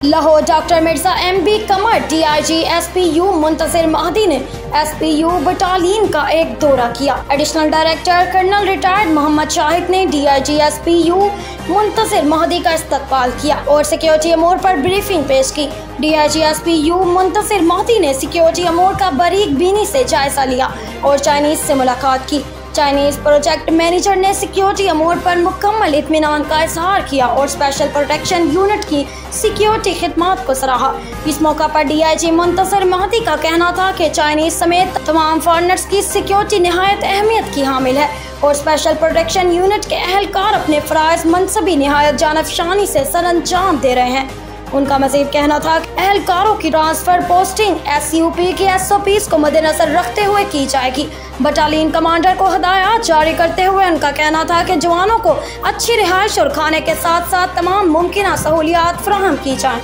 Lahore doctor Mirza MB Qamar DIG SPU Muntasir Mahdi ने SPU battalion का एक दौरा किया। Additional director colonel retired Mohammad Shahid ने DIG SPU मुंतसिर महदी का इस्तकबाल किया और सिक्योरिटी अमूर पर ब्रीफिंग पेश की। DIG SPU मुंतसिर महदी ने सिक्योरिटी अमूर का बारीक बीनी से जायजा लिया और चाइनीज से मुलाकात की। चाइनीज प्रोजेक्ट मैनेजर ने सिक्योरिटी अमूर पर मुकम्मल इत्मीनान का इजहार किया और स्पेशल प्रोटेक्शन यूनिट की सिक्योरिटी खिदमत को सराहा। इस मौका पर DIG मुंतसिर महदी का कहना था कि चाइनीज समेत तमाम फॉरेनर्स की सिक्योरिटी निहायत अहमियत की हामिल है और स्पेशल प्रोटेक्शन यूनिट के अहलकार अपने फराइज मनसबी निहायत जानफशानी से सरअंजाम दे रहे हैं। उनका मजीद कहना था कि अहलकारों की ट्रांसफर पोस्टिंग SUP के SOPs को मद्देनजर रखते हुए की जाएगी। बटालियन कमांडर को हदायत जारी करते हुए उनका कहना था कि जवानों को अच्छी रिहाइश और खाने के साथ साथ तमाम मुमकिन सहूलियात फराहम की जाएं।